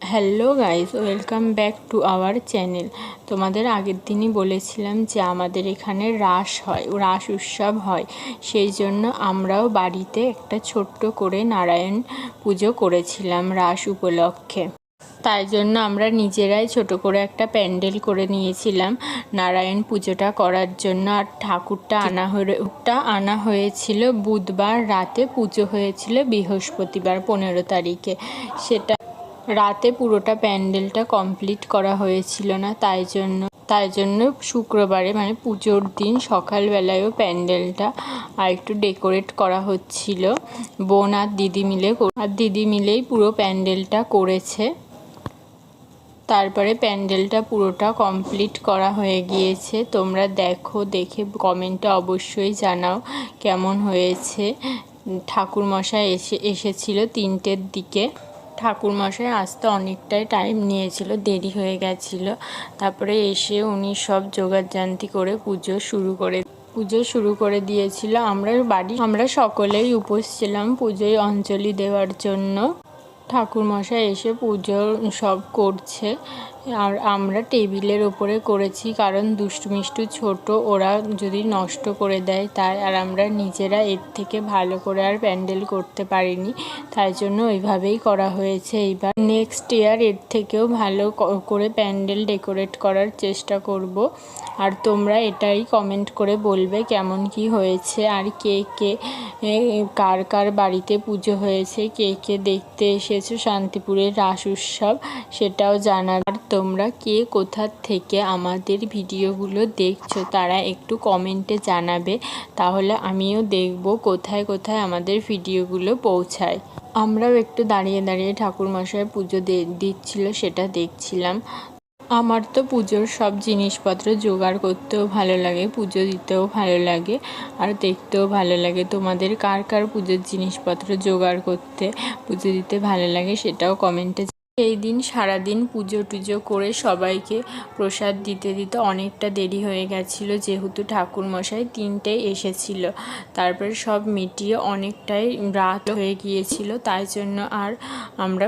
Hello guys, welcome back to our channel. তোমাদের আগের দিনই বলেছিলাম যে আমাদের এখানে রাস উৎসব হয়। সেই জন্য আমরাও বাড়িতে একটা ছোট্ট করে নারায়ণ পুজো করেছিলাম রাস উপলক্ষে। তাই জন্য আমরা নিজেরাই ছোট করে একটা প্যান্ডেল করে নিয়েছিলাম নারায়ণ পুজোটা করার জন্য। আর ঠাকুরটা আনা হয়েছিল বুধবার রাতে, পুজো হয়েছিল বৃহস্পতিবার 15 তারিখে। সেটা রাতে পুরোটা প্যান্ডেলটা কমপ্লিট করা হয়েছিল না, তাই জন্য শুক্রবারে মানে পুজোর দিন সকালবেলায়ও প্যান্ডেলটা আর একটু ডেকোরেট করা হচ্ছিল। বোন আর দিদি মিলেই পুরো প্যান্ডেলটা করেছে। তারপরে প্যান্ডেলটা পুরোটা কমপ্লিট করা হয়ে গিয়েছে। তোমরা দেখে কমেন্টে অবশ্যই জানাও কেমন হয়েছে। ঠাকুরমশাই এসেছিল 3টের দিকে। ঠাকুরমশাই আসতে অনেকটাই টাইম নিয়েছিল, দেরি হয়ে গেছিলো। তারপরে এসে উনি সব জোগাড়জান্তি করে পুজো শুরু করে দিয়েছিল। আমরা সকলেই উপোস ছিলাম পুজোয় অঞ্জলি দেওয়ার জন্য। ঠাকুরমশাই এসে পুজো সব করছে, আর আমরা টেবিলের ওপরে করেছি, কারণ দুষ্টু মিষ্টু ছোট, ওরা যদি নষ্ট করে দেয় তাই। আর আমরা নিজেরা এর থেকে ভালো করে আর প্যান্ডেল করতে পারিনি, তাই জন্য ওইভাবেই করা হয়েছে। এইবার নেক্সট ইয়ার এর থেকেও ভালো করে প্যান্ডেল ডেকোরেট করার চেষ্টা করব। আর তোমরা এটাই কমেন্ট করে বলবে কেমন কি হয়েছে, আর কার কার বাড়িতে পুজো হয়েছে, কে দেখতে এসেছো শান্তিপুরের রাস উৎসব, সেটাও জানাবে। আর তোমরা কে কোথা থেকে আমাদের ভিডিওগুলো দেখছো তারা একটু কমেন্টে জানাবে, তাহলে আমিও দেখব কোথায় কোথায় আমাদের ভিডিওগুলো পৌঁছায়। আমরাও একটু দাঁড়িয়ে দাঁড়িয়ে ঠাকুরমশাই পুজো দিচ্ছিল, সেটা দেখছিলাম। আমার তো পুজোর সব জিনিসপত্র জোগাড় করতেও ভালো লাগে, পুজো দিতেও ভালো লাগে, আর দেখতেও ভালো লাগে। তোমাদের কার কার পুজোর জিনিসপত্র জোগাড় করতে, পুজো দিতে ভালো লাগে সেটাও কমেন্টে। এই দিন সারাদিন পুজো টুজো করে সবাইকে প্রসাদ দিতে অনেকটা দেরি হয়ে গেছিলো, যেহেতু ঠাকুরমশাই 3টেয় এসেছিল। তারপরে সব মিটিয়ে অনেকটাই রাত হয়ে গিয়েছিল, তাই জন্য আর আমরা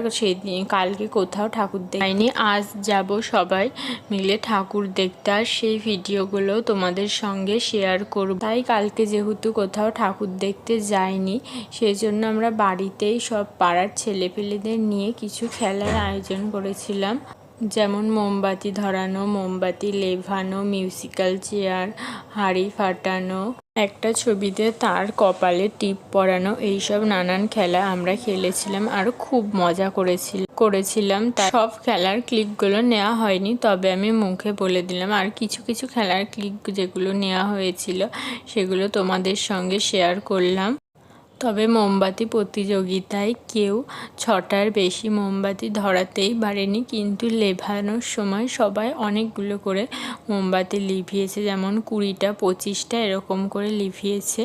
কালকে কোথাও ঠাকুর দেখাইনি। আজ যাব সবাই মিলে ঠাকুর দেখতে, আর সেই ভিডিওগুলো তোমাদের সঙ্গে শেয়ার করব। তাই কালকে যেহেতু কোথাও ঠাকুর দেখতে যাইনি, সেই জন্য আমরা বাড়িতেই সব পাড়ার ছেলেপেলেদের নিয়ে কিছু খেলার আয়োজন করেছিলাম, যেমন মোমবাতি ধরানো, মোমবাতি লেভানো, মিউজিক্যাল চেয়ার, হাঁড়ি ফাটানো, একটা ছবিতে তার কপালে টিপ পরানো, এইসব নানান খেলা আমরা খেলেছিলাম আর খুব মজা করেছিলাম। তাই সব খেলার ক্লিপগুলো নেওয়া হয়নি, তবে আমি মুখে বলে দিলাম। আর কিছু কিছু খেলার ক্লিপ যেগুলো নেওয়া হয়েছিল সেগুলো তোমাদের সঙ্গে শেয়ার করলাম। তবে মোমবাতি প্রতিযোগিতায় কেউ 6টার বেশি মোমবাতি ধরাতেই পারেনি, কিন্তু লেভানোর সময় সবাই অনেকগুলো করে মোমবাতি লিভিয়েছে, যেমন 20টা 25টা এরকম করে লিভিয়েছে।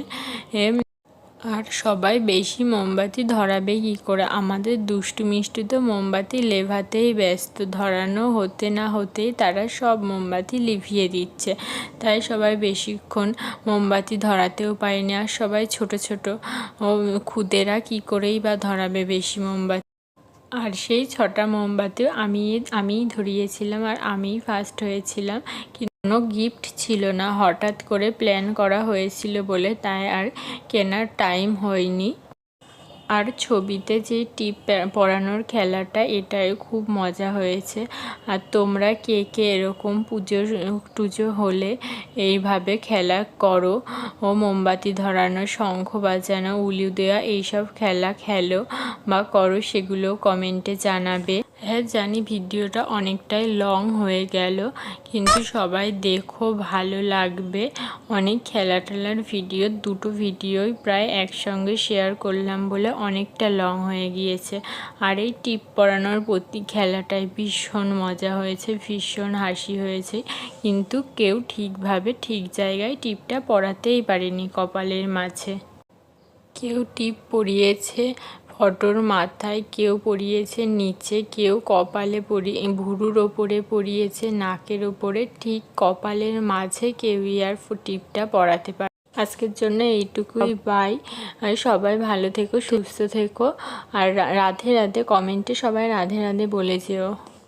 আর সবাই বেশি মোমবাতি ধরাবে কী করে, আমাদের দুষ্টু মিষ্টু তো মোমবাতি লেভাতেই ব্যস্ত, ধরানো হতে না হতেই তারা সব মোমবাতি লিভিয়ে দিচ্ছে। তাই সবাই বেশিক্ষণ মোমবাতি ধরাতেও পারেনি। আর সবাই ছোট ছোট খুদেরা কী করেই বা ধরাবে বেশি মোমবাতি। আর সেই 6টা মোমবাতিও আমিই ধরিয়েছিলাম, আর আমিই ফার্স্ট হয়েছিলাম। কোনো গিফট ছিল না, হঠাৎ করে প্ল্যান করা হয়েছিল বলে তাই আর কেনার টাইম হয়নি। আর ছবিতে যে টিপ পরানোর খেলাটা, এটাই খুব মজা হয়েছে। আর তোমরা কে এরকম টুজো হলে এইভাবে খেলা করো, ও মোমবাতি ধরানো, শঙ্খ বাজানো, উলু দেওয়া, এইসব খেলা খেলো বা করো, সেগুলো কমেন্টে জানাবে। হ্যাঁ জানি ভিডিওটা অনেকটাই লং হয়ে গেল, কিন্তু সবাই দেখো, ভালো লাগবে। অনেক খেলা টেলার ভিডিও, 2টো ভিডিওই প্রায় একসঙ্গে শেয়ার করলাম বলে অনেকটা লং হয়ে গিয়েছে। আর এই টিপ পরানোর খেলাটায় ভীষণ মজা হয়েছে, ভীষণ হাসি হয়েছে, কিন্তু কেউ ঠিকভাবে ঠিক জায়গায় টিপটা পরাতেই পারেনি কপালের মাঝে। কেউ টিপ পরিয়েছে ফটোর মাথায়, কেউ পরিয়েছে নিচে, কেউ কপালে ভুরুর ওপরে পরিয়েছে, নাকের ওপরে, ঠিক কপালের মাঝে কেউই আর টিপটা পরাতে পারে। আজকের জন্য এইটুকুই, বাই। আর সবাই ভালো থেকো, সুস্থ থেকো, আর রাধে রাধে। কমেন্টে সবাই রাধে রাধে বলে যেও।